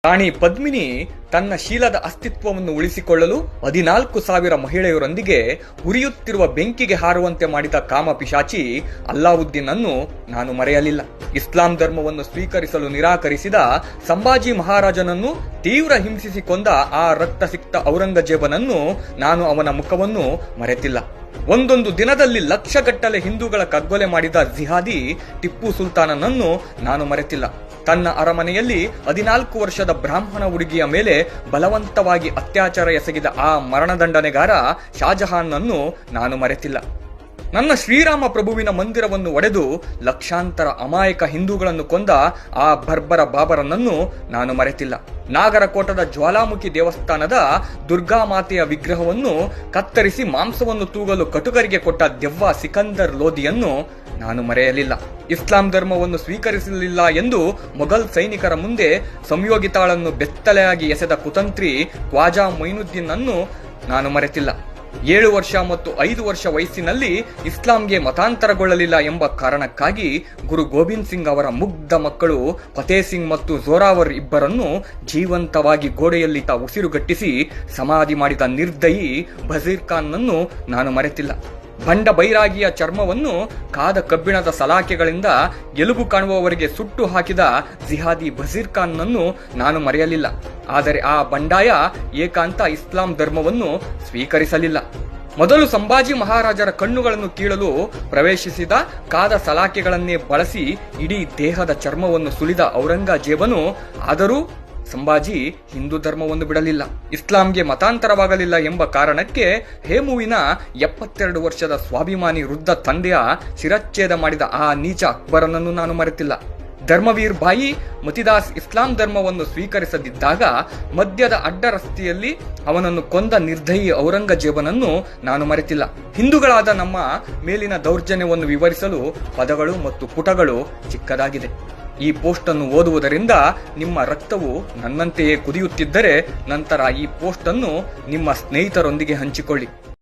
ರಾಣಿ ಪದ್ಮಿನಿ ತನ್ನ ಶೀಲದ ಅಸ್ತಿತ್ವವನ್ನು ಉಳಿಸಿಕೊಳ್ಳಲು 14,000 ಮಹಿಳೆಯರೊಂದಿಗೆ ಉರಿಯುತ್ತಿರುವ ಬೆಂಕಿಗೆ ಹಾರುವಂತೆ ಮಾಡಿದ ಕಾಮಪಿಶಾಚಿ ಅಲ್ಲಾವುದ್ದೀನ್ ಅನ್ನು ನಾನು ಮರೆಯಲಿಲ್ಲ. ಇಸ್ಲಾಂ ಧರ್ಮವನ್ನು ಸ್ವೀಕರಿಸಲು ನಿರಾಕರಿಸಿದ ಸಂಭಾಜಿ ಮಹಾರಾಜನನ್ನು ತೀವ್ರ ಹಿಂಸಿಸಿ ಕೊಂದ ಆ ರಕ್ತಸಿಕ್ತ ಔರಂಗಜೇಬನನ್ನು ನಾನು ಅವನ ಮುಖವನ್ನು ಮರೆತಿಲ್ಲ. ಒಂದೊಂದು ದಿನದಲ್ಲಿ ಲಕ್ಷಗಟ್ಟಲೆ ಹಿಂದೂಗಳ ಕಗ್ಗೊಲೆ ಮಾಡಿದ ಜಿಹಾದಿ ಟಿಪ್ಪು ಸುಲ್ತಾನನನ್ನು ನಾನು ಮರೆತಿಲ್ಲ. ತನ್ನ ಅರಮನೆಯಲ್ಲಿ 14 ವರ್ಷದ ಬ್ರಾಹ್ಮಣ ಹುಡುಗಿಯ ಮೇಲೆ ಬಲವಂತವಾಗಿ ಅತ್ಯಾಚಾರ ಎಸಗಿದ ಆ ಮರಣದಂಡನೆಗಾರ ಶಾಜಹಾನ್ನನ್ನು ನಾನು ಮರೆತಿಲ್ಲ. ನನ್ನ ಶ್ರೀರಾಮ ಪ್ರಭುವಿನ ಮಂದಿರವನ್ನು ಒಡೆದು ಲಕ್ಷಾಂತರ ಅಮಾಯಕ ಹಿಂದೂಗಳನ್ನು ಕೊಂದ ಆ ಬರ್ಬರ ಬಾಬರನನ್ನು ನಾನು ಮರೆತಿಲ್ಲ. ನಾಗರಕೋಟದ ಜ್ವಾಲಾಮುಖಿ ದೇವಸ್ಥಾನದ ದುರ್ಗಾಮಾತೆಯ ವಿಗ್ರಹವನ್ನು ಕತ್ತರಿಸಿ ಮಾಂಸವನ್ನು ತೂಗಲು ಕಟುಕರಿಗೆ ಕೊಟ್ಟ ದೆವ್ವ ಸಿಕಂದರ್ ಲೋಧಿಯನ್ನು ನಾನು ಮರೆಯಲಿಲ್ಲ. ಇಸ್ಲಾಂ ಧರ್ಮವನ್ನು ಸ್ವೀಕರಿಸಲಿಲ್ಲ ಎಂದು ಮೊಘಲ್ ಸೈನಿಕರ ಮುಂದೆ ಸಂಯೋಗಿತಾಳನ್ನು ಬೆತ್ತಲೆಯಾಗಿ ಎಸೆದ ಕುತಂತ್ರಿ ಖ್ವಾಜಾ ಮೊಯಿನುದ್ದೀನ್ ಅನ್ನು ನಾನು ಮರೆತಿಲ್ಲ. 7 ವರ್ಷ ಮತ್ತು 5 ವರ್ಷ ವಯಸ್ಸಿನಲ್ಲಿ ಇಸ್ಲಾಂಗೆ ಮತಾಂತರಗೊಳ್ಳಲಿಲ್ಲ ಎಂಬ ಕಾರಣಕ್ಕಾಗಿ ಗುರು ಗೋಬಿಂದ್ ಸಿಂಗ್ ಅವರ ಮುಗ್ಧ ಮಕ್ಕಳು ಫತೇ ಸಿಂಗ್ ಮತ್ತು ಜೋರಾವರ್ ಇಬ್ಬರನ್ನು ಜೀವಂತವಾಗಿ ಗೋಡೆಯಲ್ಲಿ ಉಸಿರುಗಟ್ಟಿಸಿ ಸಮಾಧಿ ಮಾಡಿದ ನಿರ್ದಯಿ ಬಜೀರ್ ಖಾನ್ ನನ್ನು ನಾನು ಮರೆತಿಲ್ಲ. ಬಂಡ ಬೈರಾಗಿಯ ಚರ್ಮವನ್ನು ಕಾದ ಕಬ್ಬಿಣದ ಸಲಾಕೆಗಳಿಂದ ಎಲುಬು ಕಾಣುವವರೆಗೆ ಸುಟ್ಟು ಹಾಕಿದ ಜಿಹಾದಿ ಬಜೀರ್ ಖಾನ್ ನನ್ನು ನಾನು ಮರೆಯಲಿಲ್ಲ. ಆದರೆ ಆ ಬಂಡಾಯ ಏಕಾಂತ ಇಸ್ಲಾಂ ಧರ್ಮವನ್ನು ಸ್ವೀಕರಿಸಲಿಲ್ಲ. ಮೊದಲು ಸಂಭಾಜಿ ಮಹಾರಾಜರ ಕಣ್ಣುಗಳನ್ನು ಕೀಳಲು ಪ್ರವೇಶಿಸಿದ ಕಾದ ಸಲಾಕೆಗಳನ್ನೇ ಬಳಸಿ ಇಡೀ ದೇಹದ ಚರ್ಮವನ್ನು ಸುಲಿದ ಔರಂಗಜೇಬನು ಆದರೂ ಸಂಭಾಜಿ ಹಿಂದೂ ಧರ್ಮವನ್ನು ಬಿಡಲಿಲ್ಲ. ಇಸ್ಲಾಂಗೆ ಮತಾಂತರವಾಗಲಿಲ್ಲ ಎಂಬ ಕಾರಣಕ್ಕೆ ಹೇಮುವಿನ 72 ವರ್ಷದ ಸ್ವಾಭಿಮಾನಿ ವೃದ್ಧ ತಂದೆಯ ಶಿರಚ್ಛೇದ ಮಾಡಿದ ಆ ನೀಚ ಅಕ್ಬರನನ್ನು ನಾನು ಮರೆತಿಲ್ಲ. ಧರ್ಮವೀರ್ ಭಾಯಿ ಮತಿದಾಸ್ ಇಸ್ಲಾಂ ಧರ್ಮವನ್ನು ಸ್ವೀಕರಿಸದಿದ್ದಾಗ ಮದ್ಯದ ಅಡ್ಡ ರಸ್ತೆಯಲ್ಲಿ ಅವನನ್ನು ಕೊಂದ ನಿರ್ದಯಿ ಔರಂಗಜೇಬನನ್ನು ನಾನು ಮರೆತಿಲ್ಲ. ಹಿಂದೂಗಳಾದ ನಮ್ಮ ಮೇಲಿನ ದೌರ್ಜನ್ಯವನ್ನು ವಿವರಿಸಲು ಪದಗಳು ಮತ್ತು ಪುಟಗಳು ಚಿಕ್ಕದಾಗಿದೆ. ಈ ಪೋಸ್ಟ್ ಅನ್ನು ಓದುವುದರಿಂದ ನಿಮ್ಮ ರಕ್ತವು ನನ್ನಂತೆಯೇ ಕುದಿಯುತ್ತಿದ್ದರೆ ನಂತರ ಈ ಪೋಸ್ಟ್ ಅನ್ನು ನಿಮ್ಮ ಸ್ನೇಹಿತರೊಂದಿಗೆ ಹಂಚಿಕೊಳ್ಳಿ.